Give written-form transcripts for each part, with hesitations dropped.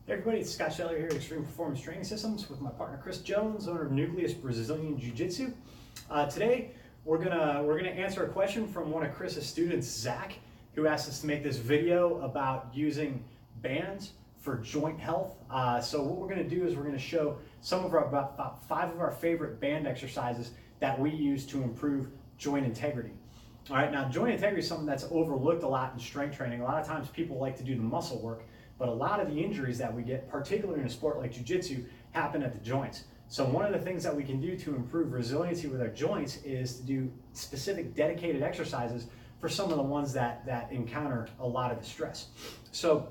Hey everybody, it's Scott Shetler here at Extreme Performance Training Systems with my partner Chris Jones, owner of Nucleus Brazilian Jiu Jitsu. Today we're gonna answer a question from one of Chris's students, Zach, who asked us to make this video about using bands for joint health. So what we're gonna do is we're gonna show some of our about 5 of our favorite band exercises that we use to improve joint integrity. All right, now joint integrity is something that's overlooked a lot in strength training. A lot of times people like to do the muscle work, but a lot of the injuries that we get, particularly in a sport like jiu-jitsu, happen at the joints. So one of the things that we can do to improve resiliency with our joints is to do specific dedicated exercises for some of the ones that encounter a lot of the stress. So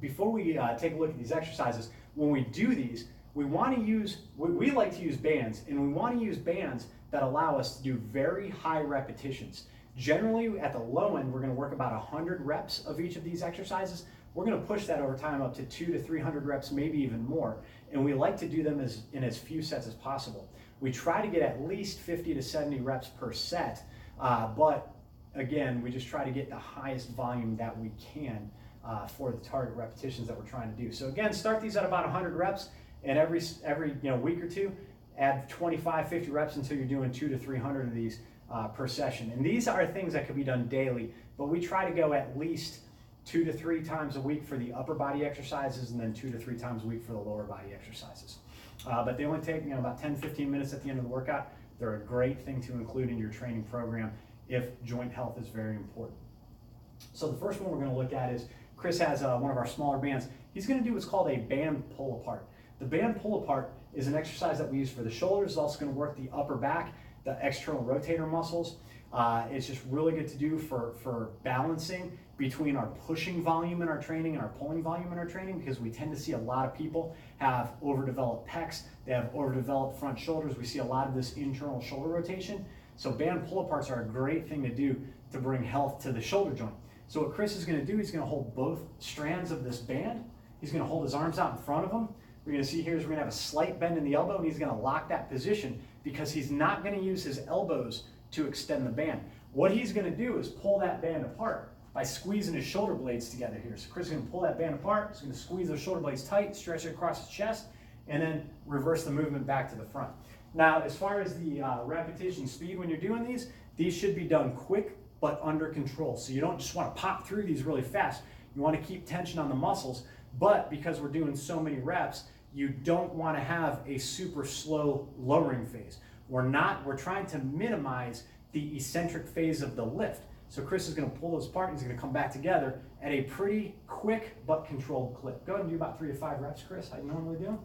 before we take a look at these exercises, when we do these, we want to use, we like to use bands, and we want to use bands that allow us to do very high repetitions. Generally, at the low end, we're going to work about 100 reps of each of these exercises. We're going to push that over time up to 200 to 300 reps, maybe even more. And we like to do them in as few sets as possible. We try to get at least 50 to 70 reps per set, but again, we just try to get the highest volume that we can for the target repetitions that we're trying to do. So again, start these at about 100 reps, and every week or two, add 25, 50 reps until you're doing 200 to 300 of these per session. And these are things that could be done daily, but we try to go at least 2 to 3 times a week for the upper body exercises, and then 2 to 3 times a week for the lower body exercises. But they only take about 10, 15 minutes at the end of the workout. They're a great thing to include in your training program if joint health is very important. So the first one we're going to look at is, Chris has one of our smaller bands. He's going to do what's called a band pull apart. The band pull apart is an exercise that we use for the shoulders. It's also going to work the upper back, the external rotator muscles. It's just really good to do for balancing between our pushing volume in our training and our pulling volume in our training, because we tend to see a lot of people have overdeveloped pecs, they have overdeveloped front shoulders. We see a lot of this internal shoulder rotation. So band pull aparts are a great thing to do to bring health to the shoulder joint. So what Chris is going to do, he's going to hold both strands of this band. He's going to hold his arms out in front of him. We're going to see here is we're going to have a slight bend in the elbow, and he's going to lock that position because he's not going to use his elbows to extend the band. What he's going to do is pull that band apart by squeezing his shoulder blades together here. So Chris is going to pull that band apart. He's going to squeeze those shoulder blades tight, stretch it across his chest, and then reverse the movement back to the front. Now, as far as the repetition speed when you're doing these should be done quick but under control. So you don't just want to pop through these really fast. You want to keep tension on the muscles, but because we're doing so many reps, you don't want to have a super slow lowering phase. We're trying to minimize the eccentric phase of the lift. So Chris is going to pull those apart, and he's going to come back together at a pretty quick but controlled clip. Go ahead and do about 3 to 5 reps, Chris, like you normally do.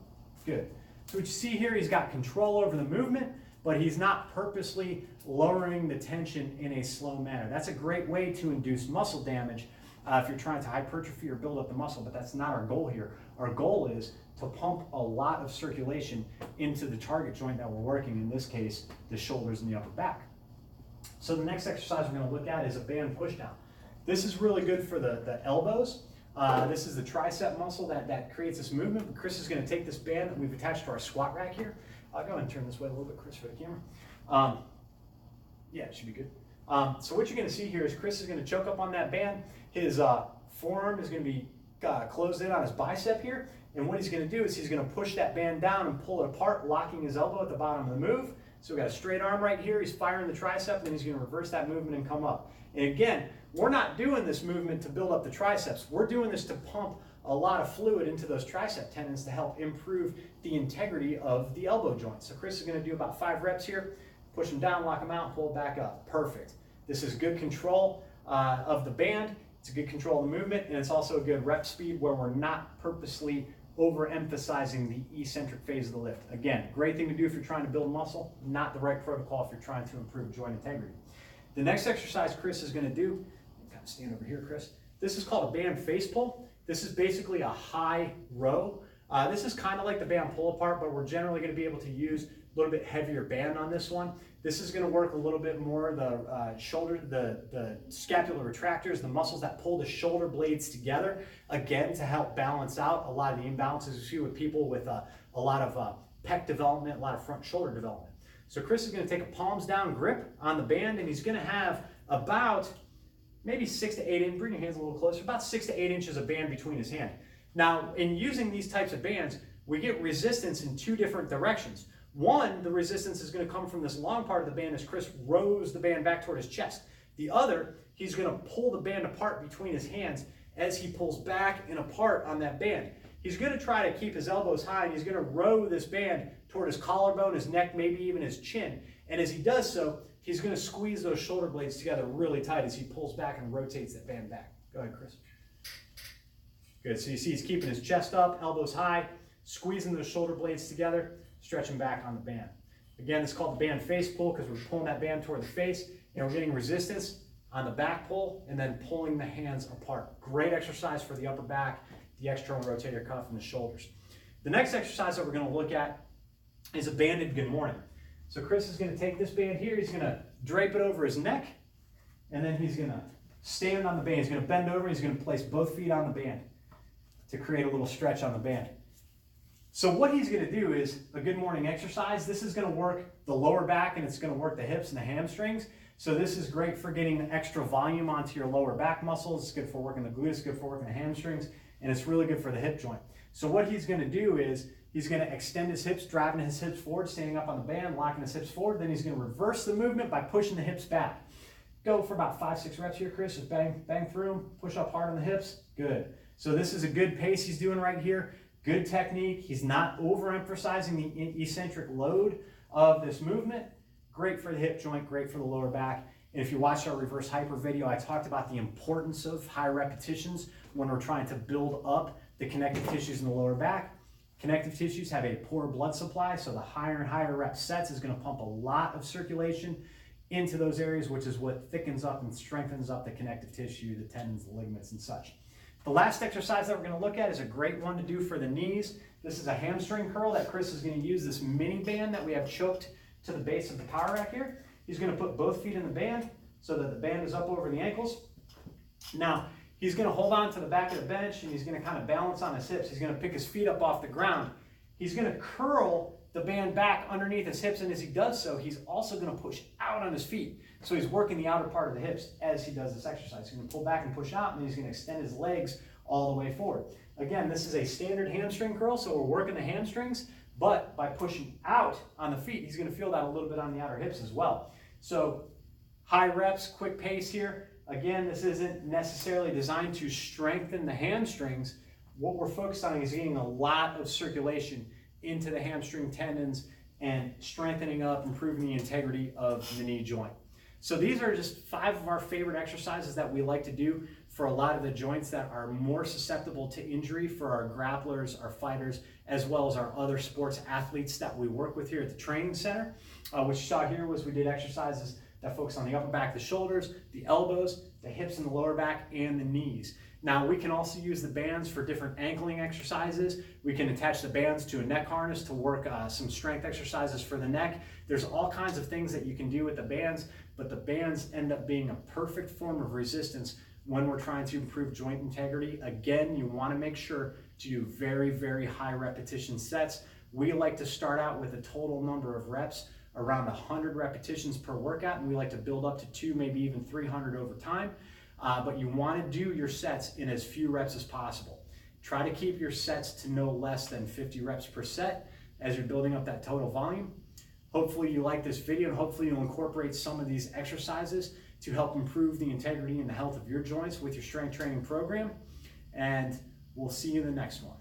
Good. So what you see here, he's got control over the movement, but he's not purposely lowering the tension in a slow manner. That's a great way to induce muscle damage if you're trying to hypertrophy or build up the muscle, but that's not our goal here. Our goal is to pump a lot of circulation into the target joint that we're working, in this case, the shoulders and the upper back. So the next exercise we're going to look at is a band pushdown. This is really good for the elbows. This is the tricep muscle that creates this movement. But Chris is going to take this band that we've attached to our squat rack here. I'll go ahead and turn this way a little bit, Chris, for the camera. Yeah, it should be good. So what you're going to see here is Chris is going to choke up on that band. His forearm is going to be closed in on his bicep here. And what he's going to do is he's going to push that band down and pull it apart, locking his elbow at the bottom of the move. So we've got a straight arm right here. He's firing the tricep, and then he's going to reverse that movement and come up. And again, we're not doing this movement to build up the triceps. We're doing this to pump a lot of fluid into those tricep tendons to help improve the integrity of the elbow joint. So Chris is going to do about 5 reps here. Push him down, lock him out, pull it back up. Perfect. This is good control of the band. It's a good control of the movement, and it's also a good rep speed where we're not purposely overemphasizing the eccentric phase of the lift. Again, great thing to do if you're trying to build muscle, not the right protocol if you're trying to improve joint integrity. The next exercise Chris is going to do, kind of stand over here, Chris. This is called a band face pull. This is basically a high row. This is kind of like the band pull apart, but we're generally going to be able to use a little bit heavier band on this one. This is going to work a little bit more the shoulder, the scapular retractors, the muscles that pull the shoulder blades together, again, to help balance out a lot of the imbalances you see with people with a lot of pec development, a lot of front shoulder development. So Chris is going to take a palms down grip on the band, and he's going to have about maybe 6 to 8 inches, bring your hands a little closer, about 6 to 8 inches of band between his hand. Now, in using these types of bands, we get resistance in two different directions. One, the resistance is going to come from this long part of the band as Chris rows the band back toward his chest. The other, he's going to pull the band apart between his hands as he pulls back and apart on that band. He's going to try to keep his elbows high, and he's going to row this band toward his collarbone, his neck, maybe even his chin. And as he does so, he's going to squeeze those shoulder blades together really tight as he pulls back and rotates that band back. Go ahead, Chris. Good. So you see he's keeping his chest up, elbows high, squeezing those shoulder blades together, stretching back on the band. Again, it's called the band face pull because we're pulling that band toward the face, and we're getting resistance on the back pull and then pulling the hands apart. Great exercise for the upper back, the external rotator cuff, and the shoulders. The next exercise that we're going to look at is a banded good morning. So Chris is going to take this band here, he's going to drape it over his neck, and then he's going to stand on the band. He's going to bend over, he's going to place both feet on the band to create a little stretch on the band. So what he's going to do is a good morning exercise. This is going to work the lower back, and it's going to work the hips and the hamstrings. So this is great for getting extra volume onto your lower back muscles. It's good for working the glutes, good for working the hamstrings, and it's really good for the hip joint. So what he's going to do is he's going to extend his hips, driving his hips forward, standing up on the band, locking his hips forward. Then he's going to reverse the movement by pushing the hips back. Go for about 5-6 reps here, Chris. Just bang, bang through them. Push up hard on the hips. Good. So this is a good pace he's doing right here. Good technique. He's not overemphasizing the eccentric load of this movement. Great for the hip joint, great for the lower back. And if you watched our reverse hyper video, I talked about the importance of high repetitions when we're trying to build up the connective tissues in the lower back. Connective tissues have a poor blood supply, so the higher and higher rep sets is going to pump a lot of circulation into those areas, which is what thickens up and strengthens up the connective tissue, the tendons, the ligaments, and such. The last exercise that we're going to look at is a great one to do for the knees. This is a hamstring curl that Chris is going to use this mini band that we have choked to the base of the power rack here. He's going to put both feet in the band so that the band is up over the ankles. Now, he's going to hold on to the back of the bench, and he's going to kind of balance on his hips. He's going to pick his feet up off the ground. He's going to curl the band back underneath his hips, and as he does so, he's also going to push out on his feet. So he's working the outer part of the hips as he does this exercise. He's going to pull back and push out, and then he's going to extend his legs all the way forward. Again, this is a standard hamstring curl, so we're working the hamstrings, but by pushing out on the feet, he's going to feel that a little bit on the outer hips as well. So high reps, quick pace here. Again, this isn't necessarily designed to strengthen the hamstrings. What we're focused on is getting a lot of circulation into the hamstring tendons and strengthening up, improving the integrity of the knee joint. So these are just 5 of our favorite exercises that we like to do for a lot of the joints that are more susceptible to injury for our grapplers, our fighters, as well as our other sports athletes that we work with here at the training center. What you saw here was we did exercises that focus on the upper back, the shoulders, the elbows, the hips and the lower back, and the knees. Now, we can also use the bands for different ankling exercises. We can attach the bands to a neck harness to work some strength exercises for the neck. There's all kinds of things that you can do with the bands, but the bands end up being a perfect form of resistance when we're trying to improve joint integrity. Again, you want to make sure to do very, very high repetition sets. We like to start out with a total number of reps around 100 repetitions per workout, and we like to build up to 200, maybe even 300 over time. But you want to do your sets in as few reps as possible. Try to keep your sets to no less than 50 reps per set as you're building up that total volume. Hopefully you like this video, and hopefully you'll incorporate some of these exercises to help improve the integrity and the health of your joints with your strength training program. And we'll see you in the next one.